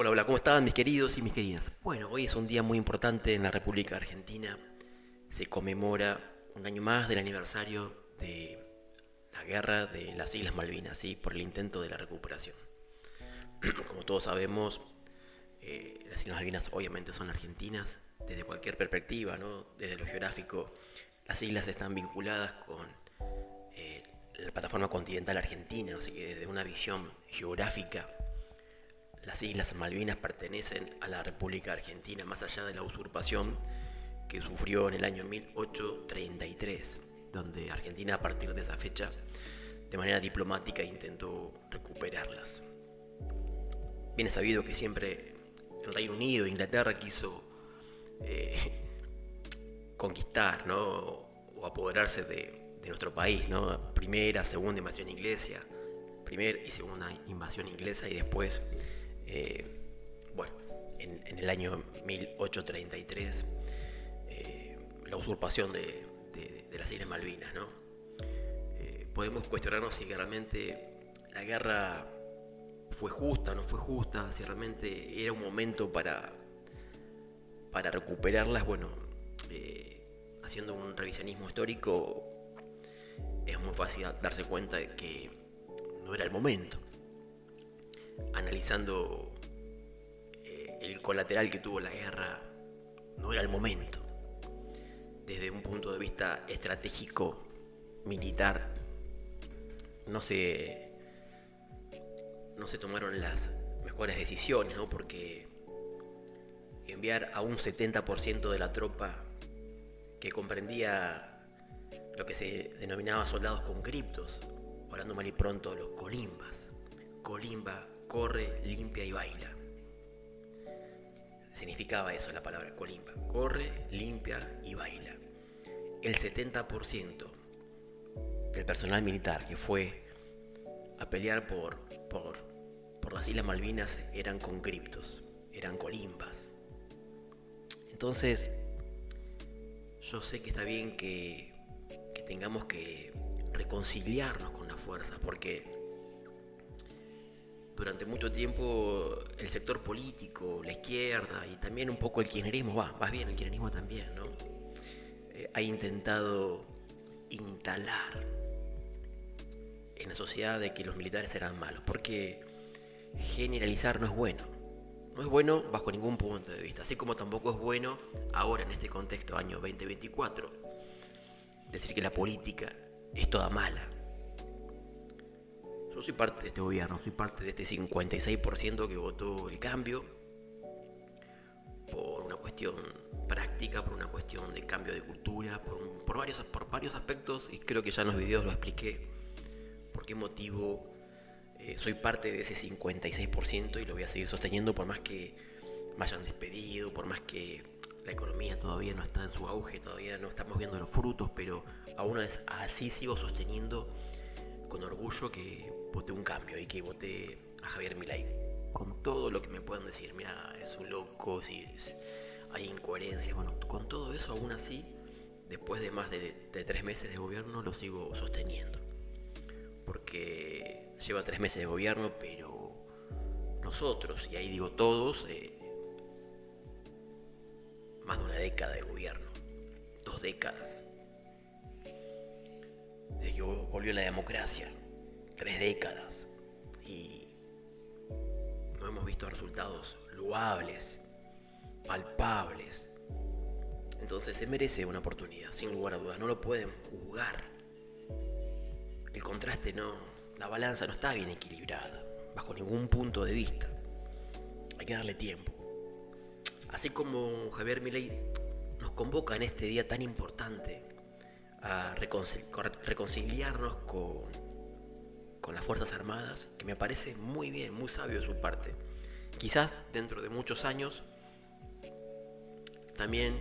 Hola, hola, ¿cómo están mis queridos y mis queridas? Bueno, hoy es un día muy importante en la República Argentina. Se conmemora un año más del aniversario de la guerra de las Islas Malvinas, ¿sí? Por el intento de la recuperación. Como todos sabemos, las Islas Malvinas obviamente son argentinas desde cualquier perspectiva, ¿no? Desde lo geográfico, las islas están vinculadas con eh, la plataforma continental argentina, así que desde una visión geográfica las Islas Malvinas pertenecen a la República Argentina, más allá de la usurpación que sufrió en el año 1833, donde Argentina a partir de esa fecha, de manera diplomática, intentó recuperarlas. Bien es sabido que siempre el Reino Unido e Inglaterra quiso eh, conquistar, ¿no? O apoderarse de nuestro país, ¿no? Primera, segunda invasión inglesa, primera y segunda invasión inglesa y después, eh, bueno, en el año 1833, la usurpación de las Islas Malvinas, ¿no? Podemos cuestionarnos si realmente la guerra fue justa o no fue justa, si realmente era un momento para recuperarlas. Bueno, haciendo un revisionismo histórico es muy fácil darse cuenta de que no era el momento. Analizando el colateral que tuvo la guerra, no era el momento. Desde un punto de vista estratégico, militar, no se, no se tomaron las mejores decisiones, ¿no? Porque enviar a un 70% de la tropa que comprendía lo que se denominaba soldados conscriptos, hablando mal y pronto, los colimbas. Colimba, corre, limpia y baila. Significaba eso la palabra colimba. Corre, limpia y baila. El 70% del personal militar que fue a pelear por las Islas Malvinas eran conscriptos, eran colimbas. Entonces, yo sé que está bien que tengamos que reconciliarnos con las fuerzas, porque durante mucho tiempo el sector político, la izquierda y también un poco el kirchnerismo, más bien el kirchnerismo también, ¿no? Ha intentado instalar en la sociedad de que los militares eran malos, porque generalizar no es bueno. No es bueno bajo ningún punto de vista, así como tampoco es bueno ahora en este contexto año 2024 decir que la política es toda mala. Yo soy parte de este gobierno, soy parte de este 56% que votó el cambio por una cuestión práctica, por una cuestión de cambio de cultura, por varios aspectos, y creo que ya en los videos lo expliqué por qué motivo soy parte de ese 56% y lo voy a seguir sosteniendo por más que me hayan despedido, por más que la economía todavía no está en su auge, todavía no estamos viendo los frutos, pero aún así sigo sosteniendo con orgullo que voté un cambio y que voté a Javier Milei. Con todo lo que me puedan decir, mira, es un loco, si hay incoherencias, bueno, con todo eso aún así, después de más de 3 meses de gobierno, lo sigo sosteniendo. Porque lleva 3 meses de gobierno, pero nosotros, y ahí digo todos, más de una década de gobierno, 2 décadas, desde que volvió la democracia, 3 décadas, y no hemos visto resultados loables, palpables. Entonces se merece una oportunidad, sin lugar a dudas, no lo pueden juzgar. El contraste no, la balanza no está bien equilibrada, bajo ningún punto de vista. Hay que darle tiempo. Así como Javier Milei nos convoca en este día tan importante a reconciliarnos con las Fuerzas Armadas, que me parece muy bien, muy sabio de su parte. Quizás dentro de muchos años también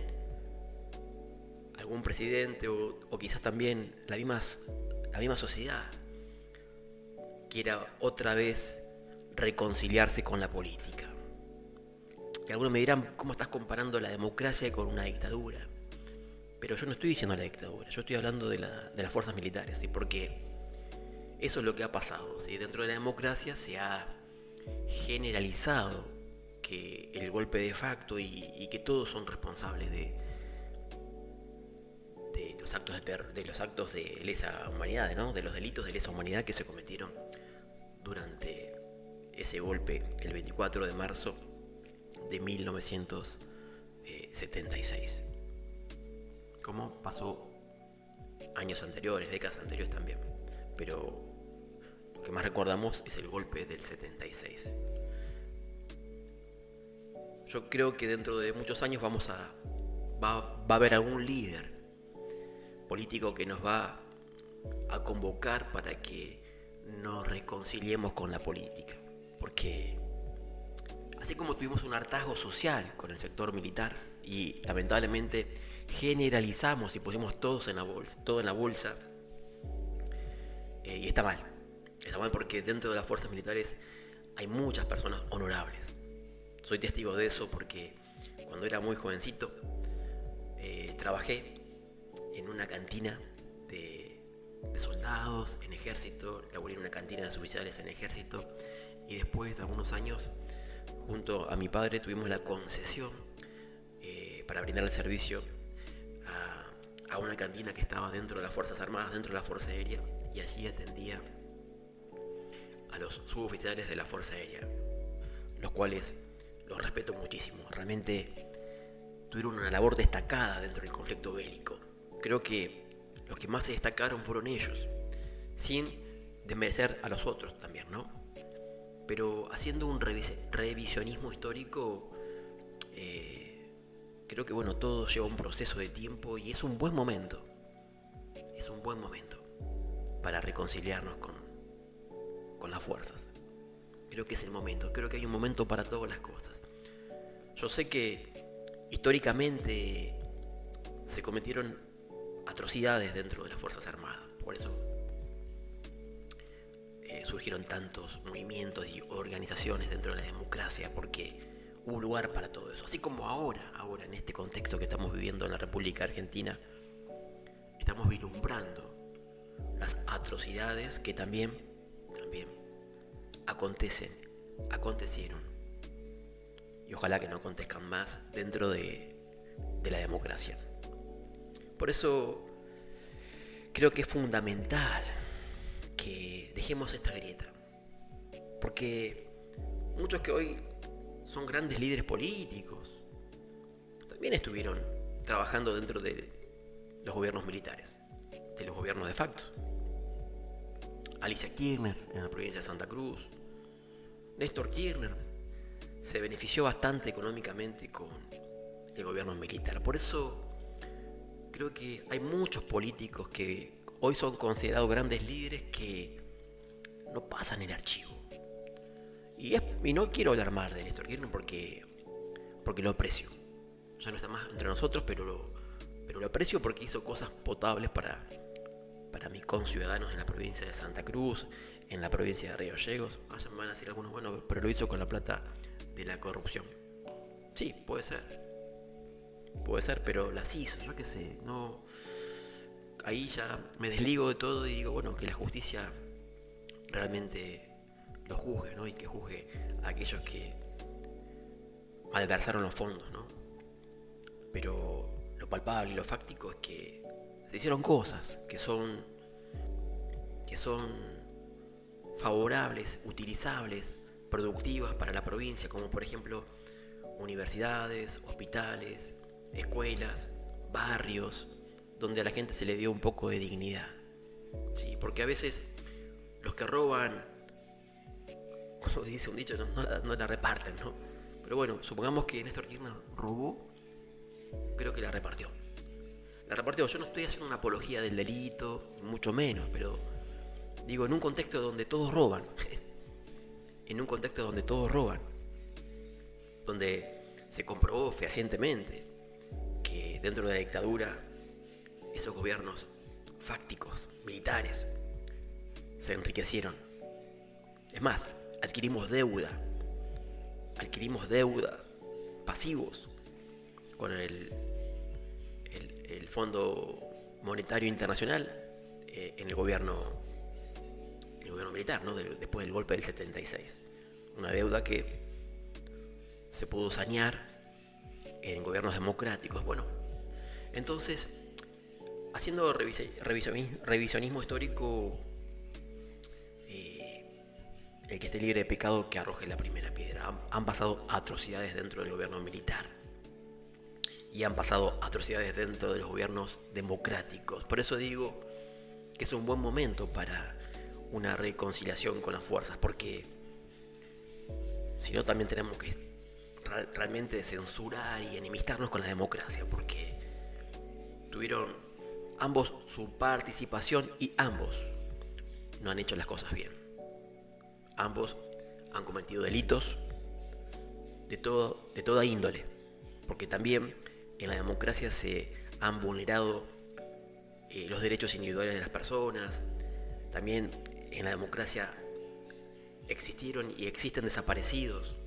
algún presidente o quizás también la misma sociedad quiera otra vez reconciliarse con la política. Y algunos me dirán, ¿cómo estás comparando la democracia con una dictadura? Pero yo no estoy diciendo la dictadura, yo estoy hablando de las fuerzas militares, ¿sí? Porque eso es lo que ha pasado, ¿sí? Dentro de la democracia se ha generalizado que el golpe de facto y que todos son responsables de los actos de lesa humanidad, ¿no? De los delitos de lesa humanidad que se cometieron durante ese golpe el 24 de marzo de 1976. Como pasó años anteriores, décadas anteriores también, pero lo que más recordamos es el golpe del 76. Yo creo que dentro de muchos años va a haber algún líder político que nos va a convocar para que nos reconciliemos con la política. Porque así como tuvimos un hartazgo social con el sector militar y lamentablemente generalizamos y pusimos todo en la bolsa, y está mal. Está mal porque dentro de las fuerzas militares hay muchas personas honorables. Soy testigo de eso porque cuando era muy jovencito trabajé en una cantina de soldados en ejército, laboré en una cantina de oficiales en ejército y después de algunos años junto a mi padre tuvimos la concesión para brindar el servicio a una cantina que estaba dentro de las Fuerzas Armadas, dentro de la Fuerza Aérea, y allí atendía a los suboficiales de la Fuerza Aérea, los cuales los respeto muchísimo. Realmente tuvieron una labor destacada dentro del conflicto bélico. Creo que los que más se destacaron fueron ellos, sin desmerecer a los otros también, ¿no? Pero haciendo un revisionismo histórico, creo que bueno, todo lleva un proceso de tiempo y es un buen momento. Es un buen momento para reconciliarnos con las fuerzas. Creo que es el momento, creo que hay un momento para todas las cosas. Yo sé que históricamente se cometieron atrocidades dentro de las Fuerzas Armadas, por eso surgieron tantos movimientos y organizaciones dentro de la democracia, porque hubo lugar para todo eso. Así como ahora en este contexto que estamos viviendo en la República Argentina, estamos vislumbrando las atrocidades que también acontecieron. Y ojalá que no acontezcan más dentro de la democracia. Por eso creo que es fundamental que dejemos esta grieta. Porque muchos que hoy son grandes líderes políticos también estuvieron trabajando dentro de los gobiernos militares, de los gobiernos de facto. Alicia Kirchner en la provincia de Santa Cruz, Néstor Kirchner se benefició bastante económicamente con el gobierno militar. Por eso creo que hay muchos políticos que hoy son considerados grandes líderes que no pasan el archivo. Y no quiero hablar mal de Néstor Kirchner porque lo aprecio. Ya no está más entre nosotros, pero lo aprecio porque hizo cosas potables para mis conciudadanos en la provincia de Santa Cruz, en la provincia de Río Gallegos. Van a decir algunos, bueno, pero lo hizo con la plata de la corrupción. Sí, puede ser, pero las hizo, yo qué sé, no. Ahí ya me desligo de todo y digo, bueno, que la justicia realmente lo juzgue, ¿no? Y que juzgue a aquellos que malversaron los fondos, ¿no? Pero lo palpable y lo fáctico es que se hicieron cosas que son favorables, utilizables, productivas para la provincia, como por ejemplo universidades, hospitales, escuelas, barrios, donde a la gente se le dio un poco de dignidad. Sí, porque a veces los que roban, como dice un dicho, no la reparten, ¿no? Pero bueno, supongamos que Néstor Kirchner robó, creo que la repartió. Yo no estoy haciendo una apología del delito, mucho menos, pero digo, en un contexto donde todos roban, donde se comprobó fehacientemente que dentro de la dictadura esos gobiernos fácticos, militares, se enriquecieron. Es más, adquirimos deuda, pasivos con el Fondo Monetario Internacional en el gobierno militar, ¿no? Después del golpe del 76. Una deuda que se pudo sanear en gobiernos democráticos. Bueno, entonces, haciendo revisionismo histórico, el que esté libre de pecado que arroje la primera piedra. Han pasado atrocidades dentro del gobierno militar y han pasado atrocidades dentro de los gobiernos democráticos. Por eso digo que es un buen momento para una reconciliación con las fuerzas, porque si no también tenemos que realmente censurar y enemistarnos con la democracia, porque tuvieron ambos su participación y ambos no han hecho las cosas bien. Ambos han cometido delitos de toda índole, porque también en la democracia se han vulnerado los derechos individuales de las personas. También en la democracia existieron y existen desaparecidos.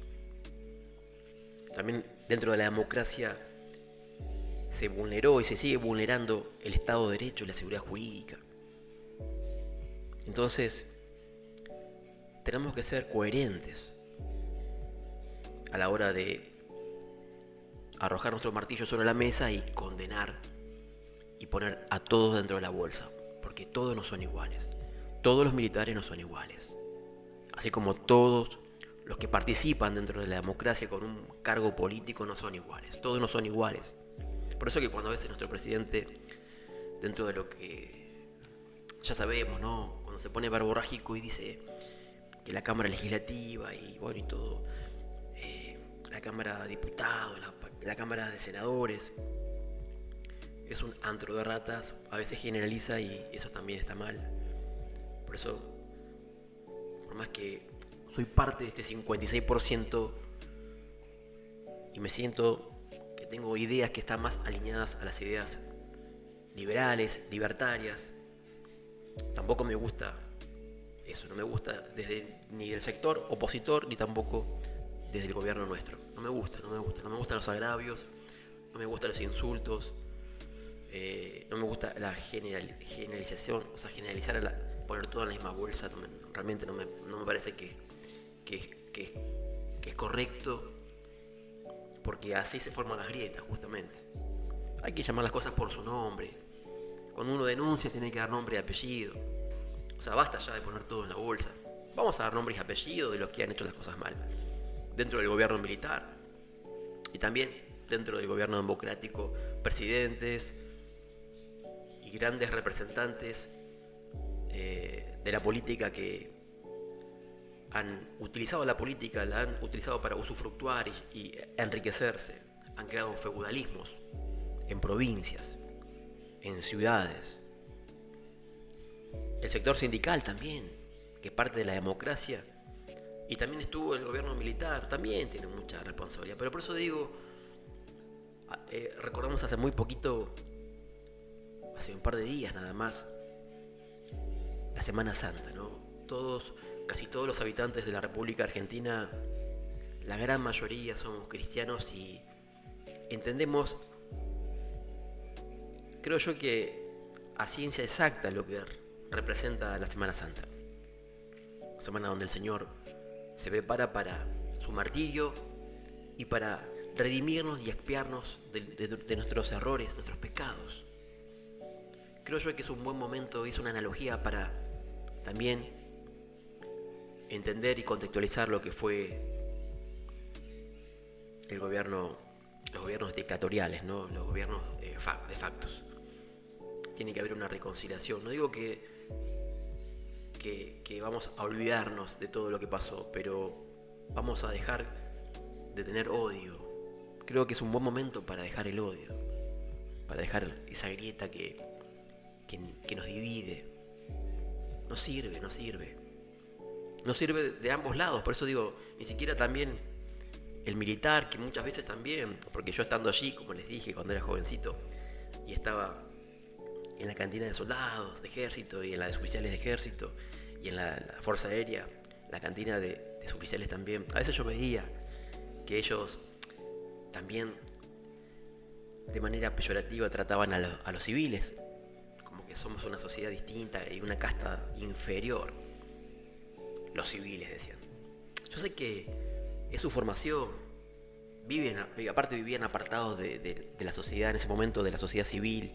También dentro de la democracia se vulneró y se sigue vulnerando el Estado de Derecho y la seguridad jurídica. Entonces, tenemos que ser coherentes a la hora de arrojar nuestro martillo sobre la mesa y condenar y poner a todos dentro de la bolsa, porque todos no son iguales. Todos los militares no son iguales, así como todos los que participan dentro de la democracia con un cargo político no son iguales. Todos no son iguales. Por eso que cuando a veces nuestro presidente, dentro de lo que ya sabemos, ¿no?, cuando se pone verborrágico y dice que la Cámara Legislativa y bueno y todo, la Cámara de Diputados, la Cámara de Senadores, es un antro de ratas, a veces generaliza y eso también está mal. Por eso, por más que soy parte de este 56% y me siento que tengo ideas que están más alineadas a las ideas liberales, libertarias, tampoco me gusta eso, no me gusta desde ni el sector opositor ni tampoco desde el gobierno nuestro. No me gustan los agravios, no me gustan los insultos, no me gusta la generalización, o sea, generalizar, poner todo en la misma bolsa. Realmente no me parece que es correcto, porque así se forman las grietas, justamente. Hay que llamar las cosas por su nombre. Cuando uno denuncia tiene que dar nombre y apellido. O sea, basta ya de poner todo en la bolsa. Vamos a dar nombres y apellidos de los que han hecho las cosas mal. Dentro del gobierno militar. Y también dentro del gobierno democrático, presidentes y grandes representantes de la política que han utilizado la política, la han utilizado para usufructuar y enriquecerse. Han creado feudalismos en provincias, en ciudades. El sector sindical también, que es parte de la democracia, y también estuvo el gobierno militar, también tiene mucha responsabilidad. Pero por eso digo, recordamos hace muy poquito, hace un par de días nada más, la Semana Santa, ¿no? Casi todos los habitantes de la República Argentina, la gran mayoría somos cristianos y entendemos, creo yo, que a ciencia exacta lo que representa la Semana Santa. Semana donde el Señor se prepara para su martirio y para redimirnos y expiarnos de nuestros errores, nuestros pecados. Creo yo que es un buen momento, es una analogía para también entender y contextualizar lo que fue los gobiernos dictatoriales, ¿no? Los gobiernos de factos. Tiene que haber una reconciliación. No digo que vamos a olvidarnos de todo lo que pasó, pero vamos a dejar de tener odio. Creo que es un buen momento para dejar el odio, para dejar esa grieta que nos divide. No sirve. No sirve de ambos lados. Por eso digo, ni siquiera también el militar, que muchas veces también, porque yo estando allí, como les dije, cuando era jovencito, y estaba en la cantina de soldados de ejército y en la de oficiales de ejército y en la Fuerza Aérea, la cantina de oficiales también, a veces yo veía que ellos también de manera peyorativa trataban a los civiles como que somos una sociedad distinta y una casta inferior. Los civiles, decían. Yo sé que es su formación, aparte vivían apartados de la sociedad en ese momento, de la sociedad civil,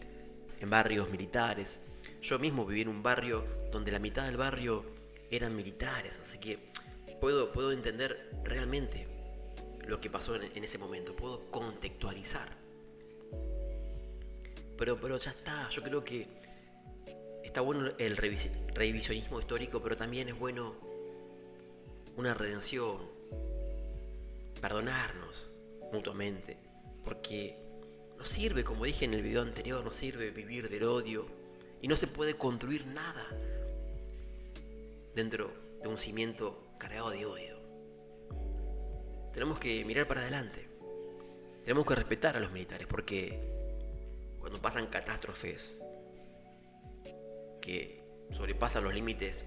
en barrios militares. Yo mismo viví en un barrio donde la mitad del barrio eran militares, así que puedo entender realmente lo que pasó en ese momento, puedo contextualizar. Pero ya está, yo creo que está bueno el revisionismo histórico, pero también es bueno una redención, perdonarnos mutuamente, porque no sirve, como dije en el video anterior, no sirve vivir del odio y no se puede construir nada dentro de un cimiento cargado de odio. Tenemos que mirar para adelante, tenemos que respetar a los militares, porque cuando pasan catástrofes que sobrepasan los límites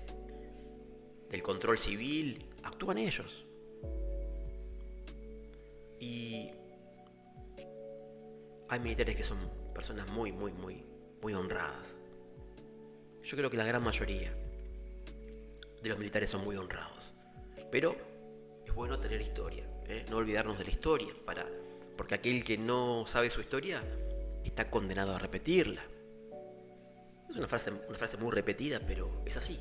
del control civil, actúan ellos. Y hay militares que son personas muy honradas. Yo creo que la gran mayoría de los militares son muy honrados. Pero es bueno tener historia, no olvidarnos de la historia, porque aquel que no sabe su historia está condenado a repetirla. Es una frase muy repetida, pero es así.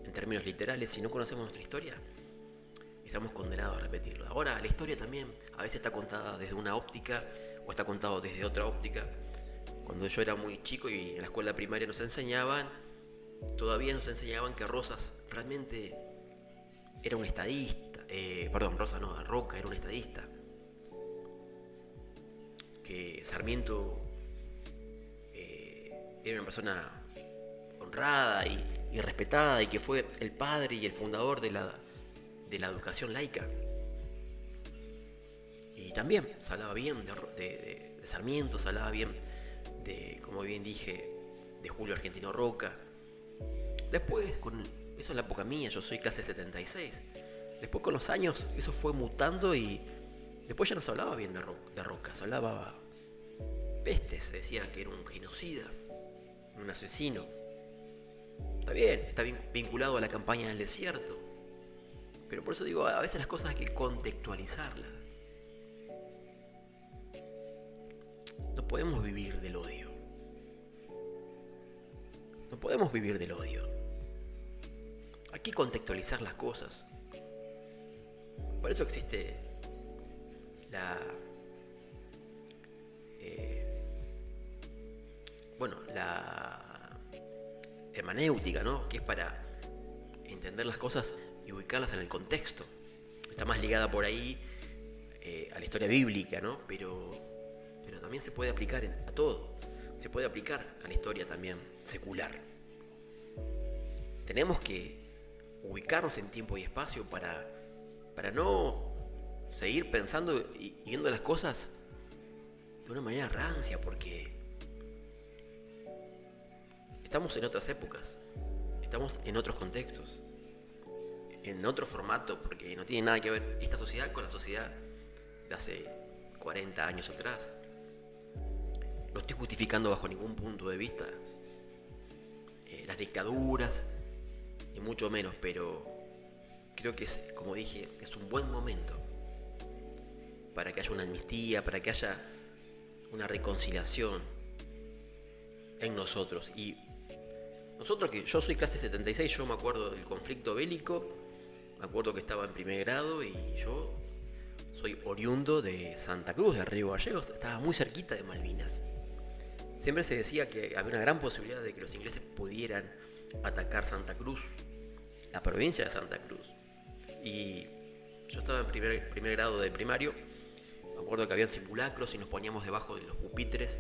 En términos literales, si no conocemos nuestra historia, estamos condenados a repetirla. Ahora, la historia también a veces está contada desde una óptica o está contado desde otra óptica. Cuando yo era muy chico y en la escuela primaria todavía nos enseñaban que Rosas realmente era un estadista. Roca era un estadista. Que Sarmiento era una persona honrada y respetada y que fue el padre y el fundador de la educación laica. Y también se hablaba bien de Sarmiento, se hablaba bien como bien dije, de Julio Argentino Roca. Después, eso es la época mía, yo soy clase 76. Después con los años eso fue mutando y después ya no se hablaba bien de Roca, se hablaba pestes, se decía que era un genocida, un asesino. Está bien vinculado a la campaña del desierto. Pero por eso digo, a veces las cosas hay que contextualizarlas. No podemos vivir del odio. No podemos vivir del odio. Hay que contextualizar las cosas. Por eso existe la hermenéutica, ¿no? Que es para entender las cosas y ubicarlas en el contexto. Está más ligada por ahí a la historia bíblica, ¿no? Pero también se puede aplicar a todo. Se puede aplicar a la historia también secular. Tenemos que ubicarnos en tiempo y espacio para no seguir pensando y viendo las cosas de una manera rancia, porque estamos en otras épocas, estamos en otros contextos, en otro formato, porque no tiene nada que ver esta sociedad con la sociedad de hace 40 años atrás. No estoy justificando bajo ningún punto de vista las dictaduras, ni mucho menos, pero creo que como dije, es un buen momento para que haya una amnistía, para que haya una reconciliación en nosotros. Y nosotros, que yo soy clase 76, yo me acuerdo del conflicto bélico, me acuerdo que estaba en primer grado y yo soy oriundo de Santa Cruz, de Río Gallegos, estaba muy cerquita de Malvinas. Siempre se decía que había una gran posibilidad de que los ingleses pudieran atacar Santa Cruz, la provincia de Santa Cruz. Y yo estaba en primer grado de primario, me acuerdo que habían simulacros y nos poníamos debajo de los pupitres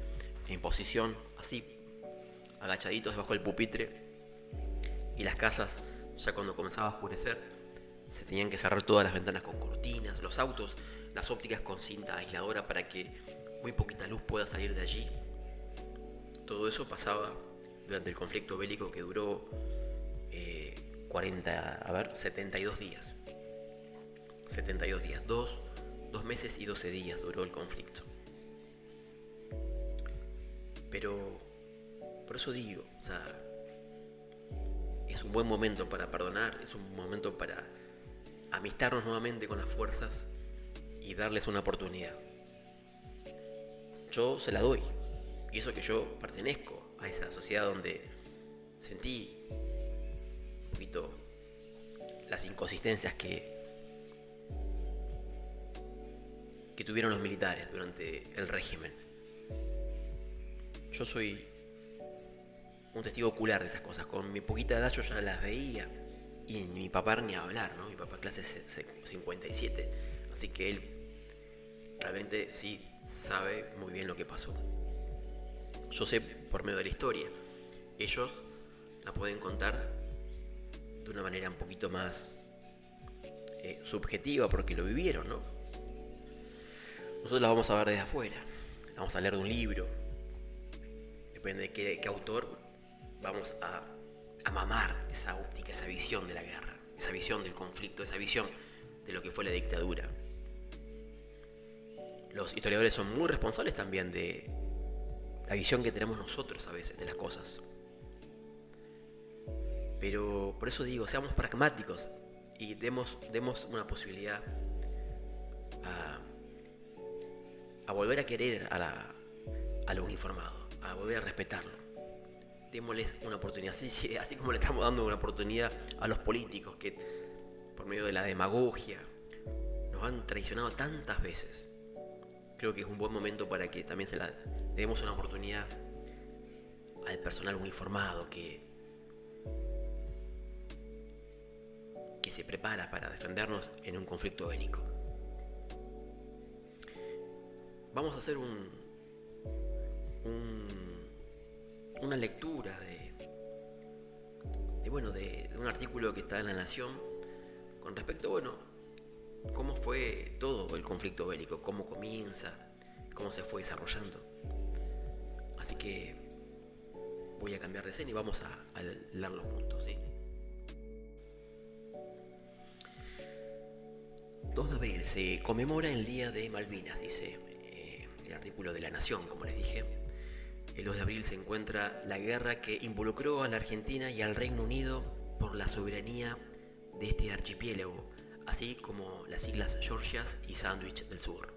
en posición así, agachaditos debajo del pupitre, y las casas, ya cuando comenzaba a oscurecer, se tenían que cerrar todas las ventanas con cortinas, los autos, las ópticas con cinta aisladora para que muy poquita luz pueda salir de allí. Todo eso pasaba durante el conflicto bélico que duró 72 días. 72 días, 2 meses y 12 días duró el conflicto. Pero por eso digo, o sea, es un buen momento para perdonar, es un momento para amistarnos nuevamente con las fuerzas y darles una oportunidad. Yo se la doy. Y eso que yo pertenezco a esa sociedad donde sentí un poquito las inconsistencias que tuvieron los militares durante el régimen. Yo soy un testigo ocular de esas cosas. Con mi poquita edad yo ya las veía. Y mi papá ni a hablar, ¿no? Mi papá clase 57. Así que él realmente sí sabe muy bien lo que pasó. Yo sé por medio de la historia. Ellos la pueden contar de una manera un poquito más subjetiva porque lo vivieron, ¿no? Nosotros la vamos a ver desde afuera. La vamos a leer de un libro. Depende de qué autor, vamos a mamar esa óptica, esa visión de la guerra, esa visión del conflicto, esa visión de lo que fue la dictadura. Los historiadores son muy responsables también de la visión que tenemos nosotros a veces de las cosas. Pero por eso digo, seamos pragmáticos y demos una posibilidad a volver a querer a lo uniformado, a volver a respetarlo. Démosles una oportunidad, así como le estamos dando una oportunidad a los políticos que por medio de la demagogia nos han traicionado tantas veces. Creo que es un buen momento para que también le demos una oportunidad al personal uniformado que se prepara para defendernos en un conflicto bélico. Vamos a hacer una lectura de un artículo que está en La Nación con respecto, cómo fue todo el conflicto bélico, cómo comienza, cómo se fue desarrollando. Así que voy a cambiar de escena y vamos a leerlo juntos, ¿sí? 2 de abril se conmemora el Día de Malvinas, dice el artículo de La Nación, como les dije. El 2 de abril se encuentra la guerra que involucró a la Argentina y al Reino Unido por la soberanía de este archipiélago, así como las islas Georgias y Sandwich del Sur.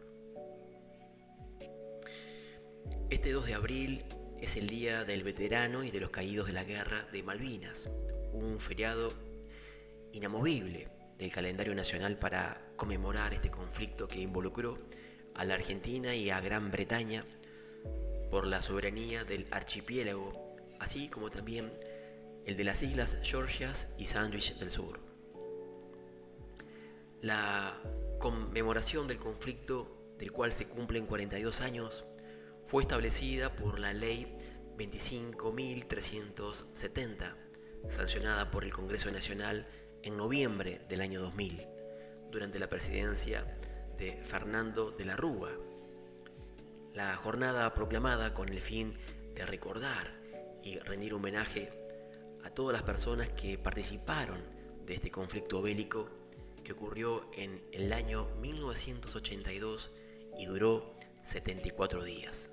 Este 2 de abril es el Día del Veterano y de los Caídos de la Guerra de Malvinas, un feriado inamovible del calendario nacional para conmemorar este conflicto que involucró a la Argentina y a Gran Bretaña por la soberanía del archipiélago, así como también el de las islas Georgias y Sandwich del Sur. La conmemoración del conflicto, del cual se cumplen 42 años, fue establecida por la Ley 25.370, sancionada por el Congreso Nacional en noviembre del año 2000, durante la presidencia de Fernando de la Rúa. La jornada proclamada con el fin de recordar y rendir homenaje a todas las personas que participaron de este conflicto bélico que ocurrió en el año 1982 y duró 74 días.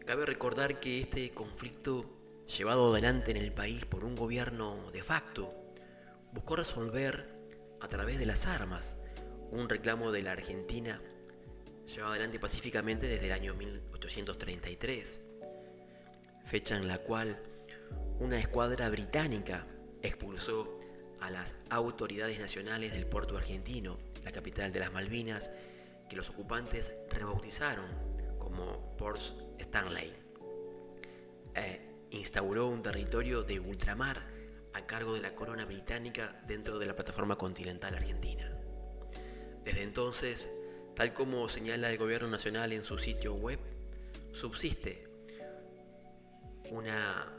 Cabe recordar que este conflicto, llevado adelante en el país por un gobierno de facto, buscó resolver a través de las armas un reclamo de la Argentina llevado adelante pacíficamente desde el año 1833, fecha en la cual una escuadra británica expulsó a las autoridades nacionales del puerto argentino, la capital de las Malvinas, que los ocupantes rebautizaron como Port Stanley. Instauró un territorio de ultramar a cargo de la corona británica dentro de la plataforma continental argentina. Desde entonces, tal como señala el gobierno nacional en su sitio web, subsiste una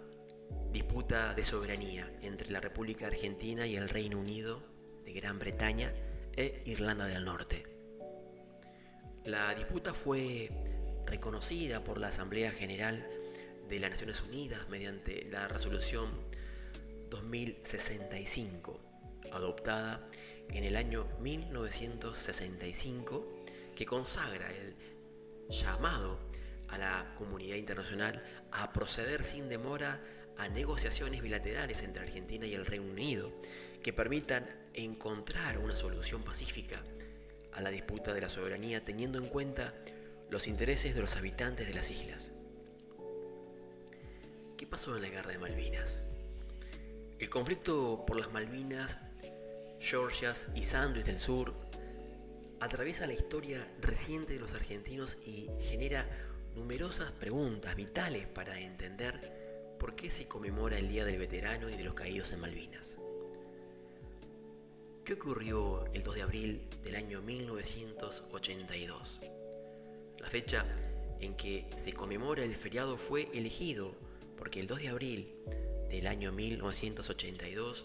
disputa de soberanía entre la República Argentina y el Reino Unido de Gran Bretaña e Irlanda del Norte. La disputa fue reconocida por la Asamblea General de las Naciones Unidas mediante la resolución 2065, adoptada en el año 1965, que consagra el llamado a la comunidad internacional a proceder sin demora a negociaciones bilaterales entre Argentina y el Reino Unido que permitan encontrar una solución pacífica a la disputa de la soberanía teniendo en cuenta los intereses de los habitantes de las islas. ¿Qué pasó en la Guerra de Malvinas? El conflicto por las Malvinas, Georgias y Sandwich del Sur atraviesa la historia reciente de los argentinos y genera numerosas preguntas vitales para entender por qué se conmemora el Día del Veterano y de los Caídos en Malvinas. ¿Qué ocurrió el 2 de abril del año 1982? La fecha en que se conmemora el feriado fue elegido porque el 2 de abril del año 1982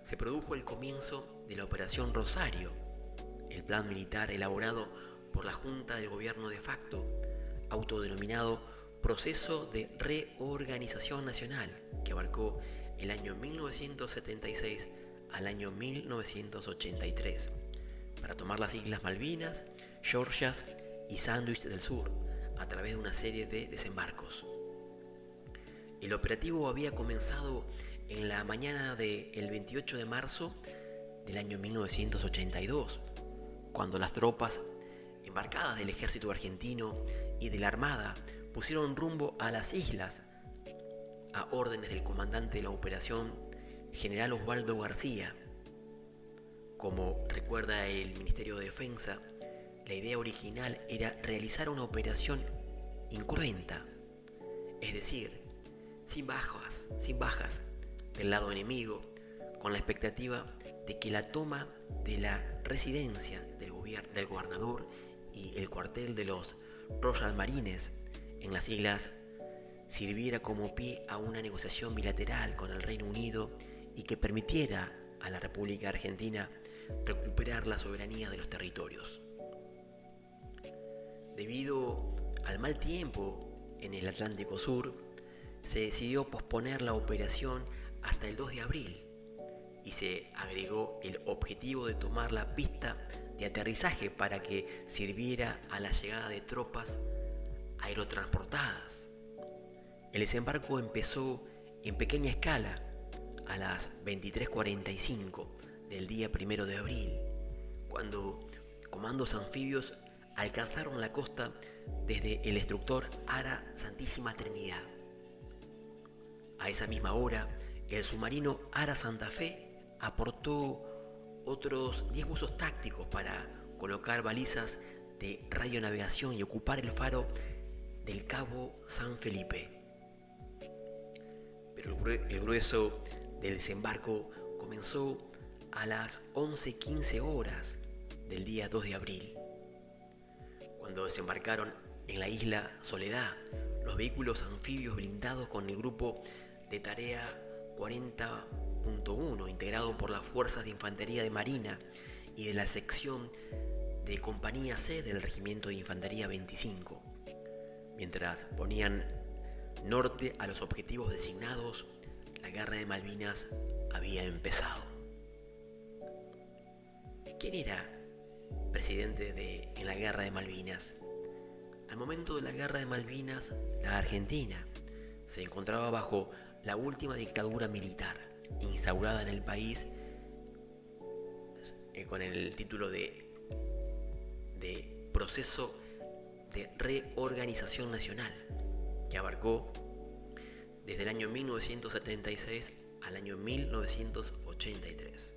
se produjo el comienzo de la Operación Rosario, el plan militar elaborado por la Junta del Gobierno de facto, autodenominado Proceso de Reorganización Nacional, que abarcó el año 1976 al año 1983, para tomar las Islas Malvinas, Georgias y Sandwich del Sur, a través de una serie de desembarcos. El operativo había comenzado en la mañana del 28 de marzo del año 1982, cuando las tropas embarcadas del ejército argentino y de la Armada pusieron rumbo a las islas a órdenes del comandante de la operación, general Osvaldo García. Como recuerda el Ministerio de Defensa, la idea original era realizar una operación incruenta, es decir, sin bajas del lado enemigo, con la expectativa de que la toma de la residencia del gobernador y el cuartel de los Royal Marines en las islas sirviera como pie a una negociación bilateral con el Reino Unido y que permitiera a la República Argentina recuperar la soberanía de los territorios. Debido al mal tiempo en el Atlántico Sur, se decidió posponer la operación hasta el 2 de abril y se agregó el objetivo de tomar la pista de aterrizaje para que sirviera a la llegada de tropas aerotransportadas. El desembarco empezó en pequeña escala a las 23:45 del día 1 de abril, cuando comandos anfibios alcanzaron la costa desde el destructor Ara Santísima Trinidad. A esa misma hora, el submarino Ara Santa Fe aportó otros 10 buzos tácticos para colocar balizas de radionavegación y ocupar el faro del Cabo San Felipe. Pero el grueso del desembarco comenzó a las 11:15 horas del día 2 de abril, cuando desembarcaron en la isla Soledad los vehículos anfibios blindados con el grupo de tarea 40.1, integrado por las Fuerzas de Infantería de Marina y de la sección de Compañía C del Regimiento de Infantería 25. Mientras ponían norte a los objetivos designados, la Guerra de Malvinas había empezado. ¿Quién era presidente en la Guerra de Malvinas? Al momento de la Guerra de Malvinas, la Argentina se encontraba bajo la última dictadura militar instaurada en el país con el título de Proceso de Reorganización Nacional, que abarcó desde el año 1976 al año 1983.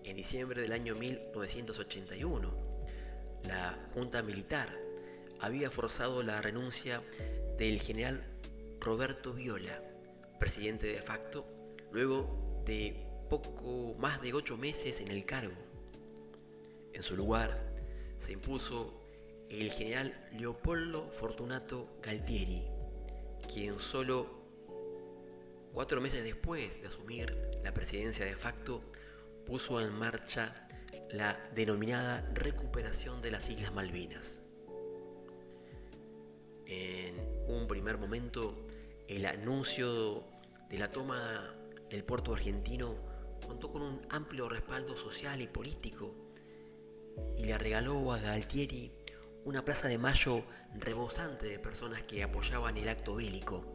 En diciembre del año 1981, la Junta Militar había forzado la renuncia del general Roberto Viola, presidente de facto, luego de poco más de 8 meses en el cargo. En su lugar se impuso el general Leopoldo Fortunato Galtieri, quien solo 4 meses después de asumir la presidencia de facto puso en marcha la denominada recuperación de las Islas Malvinas. En un primer momento, el anuncio de la toma del puerto argentino contó con un amplio respaldo social y político y le regaló a Galtieri una plaza de Mayo rebosante de personas que apoyaban el acto bélico.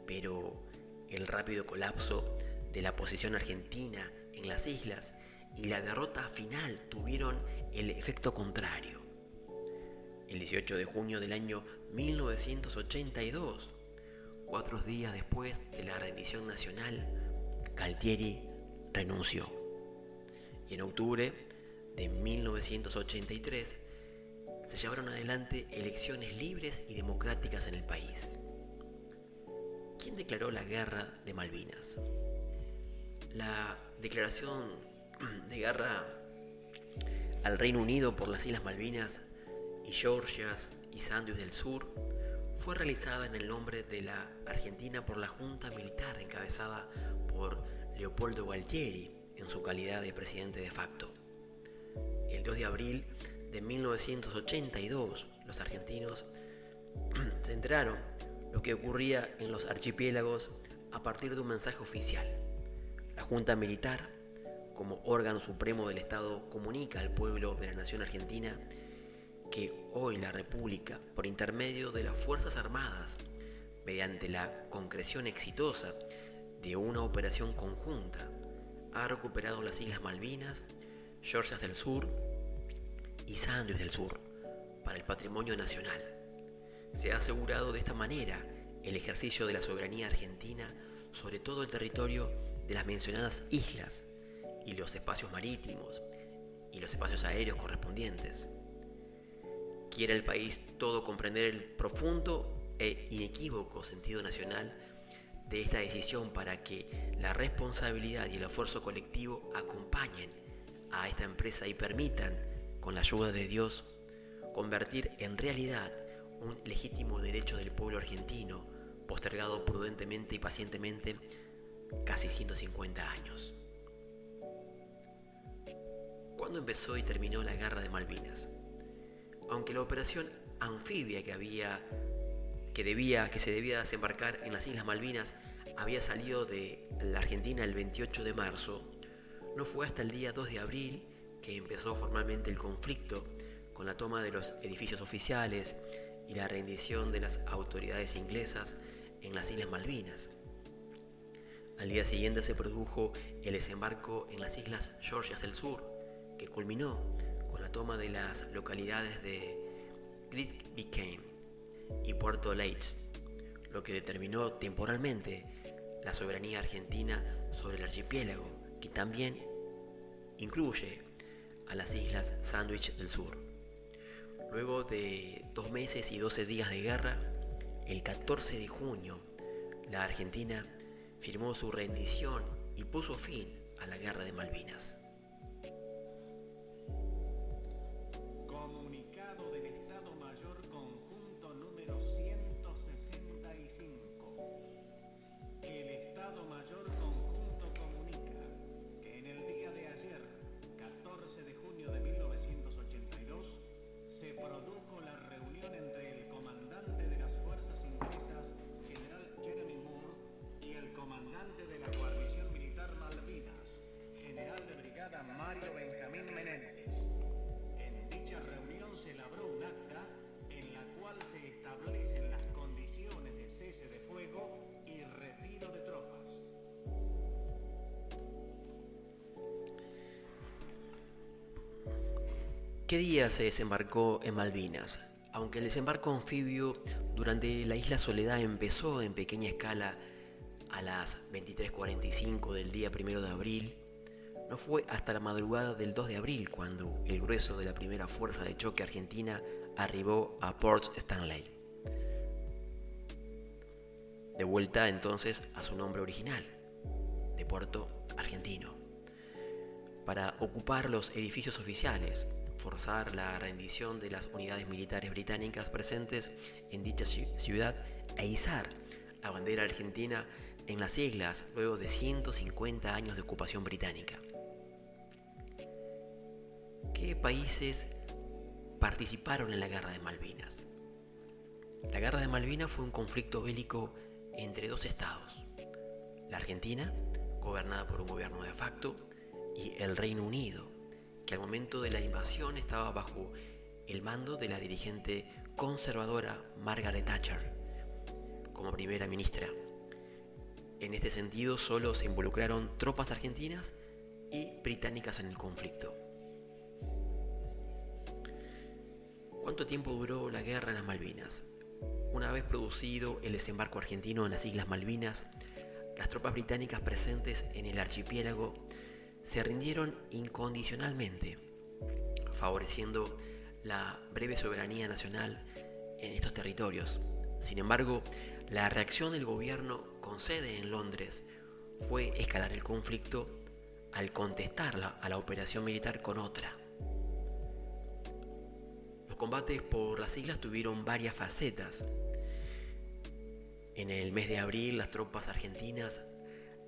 Pero el rápido colapso de la posición argentina en las islas y la derrota final tuvieron el efecto contrario. El 18 de junio del año 1982, 4 días después de la rendición nacional, Galtieri renunció. Y en octubre de 1983 se llevaron adelante elecciones libres y democráticas en el país. ¿Quién declaró la guerra de Malvinas? La declaración de guerra al Reino Unido por las Islas Malvinas y Georgias y Sandwich del Sur fue realizada en el nombre de la Argentina por la Junta Militar encabezada por Leopoldo Galtieri en su calidad de presidente de facto. El 2 de abril de 1982, los argentinos se enteraron lo que ocurría en los archipiélagos a partir de un mensaje oficial. La Junta Militar, como órgano supremo del Estado, comunica al pueblo de la nación argentina que hoy la República, por intermedio de las Fuerzas Armadas, mediante la concreción exitosa de una operación conjunta, ha recuperado las Islas Malvinas, Georgias del Sur y Sandwich del Sur para el patrimonio nacional. Se ha asegurado de esta manera el ejercicio de la soberanía argentina sobre todo el territorio de las mencionadas islas y los espacios marítimos y los espacios aéreos correspondientes. Quiere el país todo comprender el profundo e inequívoco sentido nacional de esta decisión para que la responsabilidad y el esfuerzo colectivo acompañen a esta empresa y permitan, con la ayuda de Dios, convertir en realidad un legítimo derecho del pueblo argentino, postergado prudentemente y pacientemente casi 150 años. ¿Cuándo empezó y terminó la Guerra de Malvinas? Aunque la operación anfibia que se debía desembarcar en las Islas Malvinas había salido de la Argentina el 28 de marzo, no fue hasta el día 2 de abril que empezó formalmente el conflicto con la toma de los edificios oficiales y la rendición de las autoridades inglesas en las Islas Malvinas. Al día siguiente se produjo el desembarco en las Islas Georgias del Sur, que culminó con la toma de las localidades de Grytviken y Puerto Leitch, lo que determinó temporalmente la soberanía argentina sobre el archipiélago, que también incluye a las Islas Sandwich del Sur. Luego de 2 meses y 12 días de guerra, el 14 de junio, la Argentina firmó su rendición y puso fin a la Guerra de Malvinas. Comunicado del Estado Mayor Conjunto número 165. El Estado Mayor Conjunto comunica que en el día de ayer, 14 de junio de 1982, se produjo la reunión entre el comandante de las fuerzas inglesas, general Jeremy Moore, y el comandante de la guarnición militar Malvinas, general de brigada Mario Benjamín Menéndez. En dicha reunión se elaboró un acta en la cual se establecen las condiciones de cese de fuego y retiro de tropas. ¿Qué día se desembarcó en Malvinas? Aunque el desembarco anfibio durante la isla Soledad empezó en pequeña escala a las 23:45 del día 1 de abril, no fue hasta la madrugada del 2 de abril cuando el grueso de la primera fuerza de choque argentina arribó a Port Stanley. De vuelta entonces a su nombre original, de Puerto Argentino, para ocupar los edificios oficiales, forzar la rendición de las unidades militares británicas presentes en dicha ciudad e izar la bandera argentina en las islas luego de 150 años de ocupación británica. ¿Qué países participaron en la Guerra de Malvinas? La Guerra de Malvinas fue un conflicto bélico entre 2 estados, la Argentina, gobernada por un gobierno de facto, y el Reino Unido, que al momento de la invasión estaba bajo el mando de la dirigente conservadora Margaret Thatcher como primera ministra. En este sentido, solo se involucraron tropas argentinas y británicas en el conflicto. ¿Cuánto tiempo duró la guerra en las Malvinas? Una vez producido el desembarco argentino en las Islas Malvinas, las tropas británicas presentes en el archipiélago se rindieron incondicionalmente, favoreciendo la breve soberanía nacional en estos territorios. Sin embargo, la reacción del gobierno con sede en Londres fue escalar el conflicto al contestar a la operación militar con otra. Los combates por las islas tuvieron varias facetas. En el mes de abril, las tropas argentinas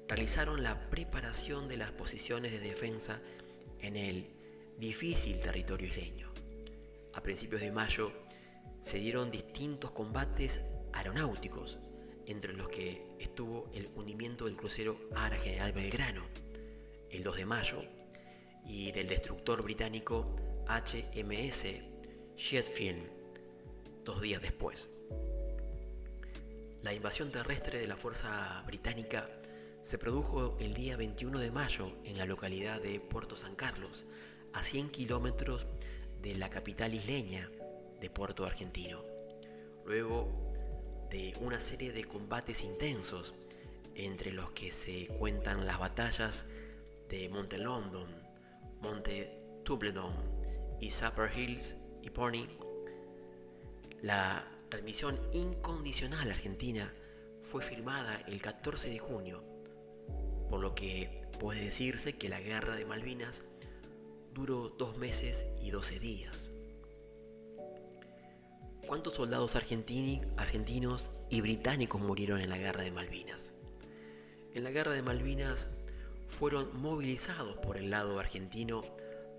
realizaron la preparación de las posiciones de defensa en el difícil territorio isleño. A principios de mayo se dieron distintos combates aeronáuticos, entre los que estuvo el hundimiento del crucero Ara General Belgrano el 2 de mayo y del destructor británico HMS Sheffield 2 días después. La invasión terrestre de la fuerza británica se produjo el día 21 de mayo en la localidad de Puerto San Carlos, a 100 kilómetros de la capital isleña de Puerto Argentino. Luego de una serie de combates intensos, entre los que se cuentan las batallas de Monte London, Monte Tumbledon y Supper Hills y Pony, la rendición incondicional argentina fue firmada el 14 de junio, por lo que puede decirse que la guerra de Malvinas duró 2 meses y 12 días. ¿Cuántos soldados argentinos y británicos murieron en la guerra de Malvinas? En la guerra de Malvinas fueron movilizados por el lado argentino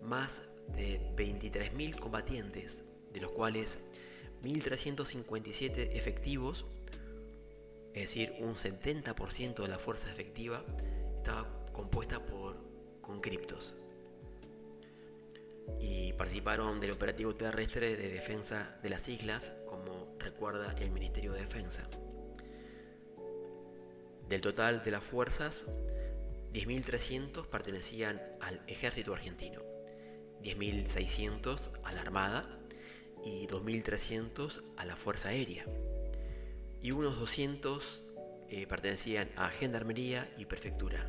más de 23.000 combatientes, de los cuales 1.357 efectivos, es decir, un 70% de la fuerza efectiva, estaba compuesta por conscriptos. Y participaron del operativo terrestre de defensa de las islas, como recuerda el Ministerio de Defensa. Del total de las fuerzas, 10.300 pertenecían al ejército argentino, 10.600 a la armada y 2.300 a la fuerza aérea, y unos 200 pertenecían a gendarmería y prefectura.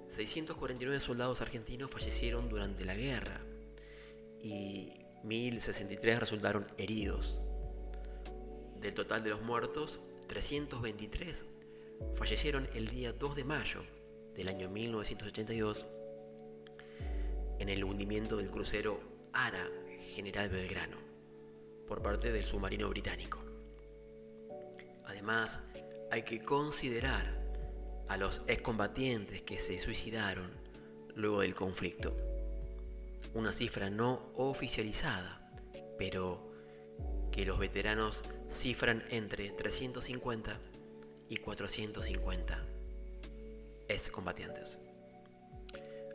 649 soldados argentinos fallecieron durante la guerra y 1.063 resultaron heridos. Del total de los muertos, 323 fallecieron el día 2 de mayo del año 1982 en el hundimiento del crucero Ara General Belgrano por parte del submarino británico. Además, hay que considerar a los excombatientes que se suicidaron luego del conflicto. Una cifra no oficializada, pero que los veteranos cifran entre 350 y 450 excombatientes.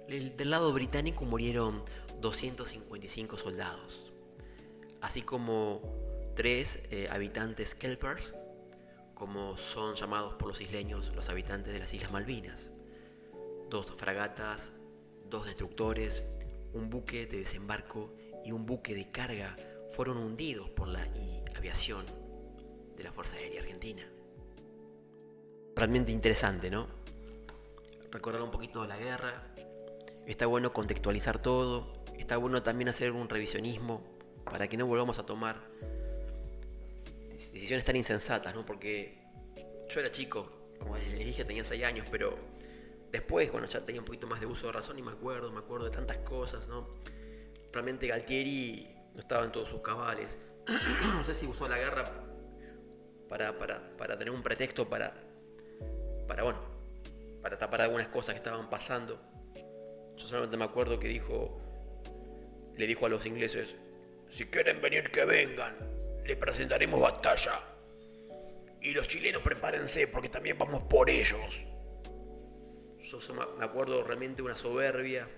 Del lado británico murieron 255 soldados, así como 3 habitantes kelpers, como son llamados por los isleños los habitantes de las Islas Malvinas, 2 fragatas, 2 destructores, un buque de desembarco y un buque de carga fueron hundidos por la aviación de la Fuerza Aérea Argentina. Realmente interesante, ¿no? Recordar un poquito de la guerra. Está bueno contextualizar todo. Está bueno también hacer un revisionismo para que no volvamos a tomar decisiones tan insensatas, ¿no? Porque yo era chico, como les dije, tenía 6 años, pero después, bueno, ya tenía un poquito más de uso de razón y me acuerdo de tantas cosas, ¿no? Realmente Galtieri no estaba en todos sus cabales. No sé si usó la guerra para tener un pretexto para tapar algunas cosas que estaban pasando. Yo solamente me acuerdo que le dijo a los ingleses: si quieren venir, que vengan, les presentaremos batalla. Y los chilenos prepárense porque también vamos por ellos. Yo me acuerdo realmente de una soberbia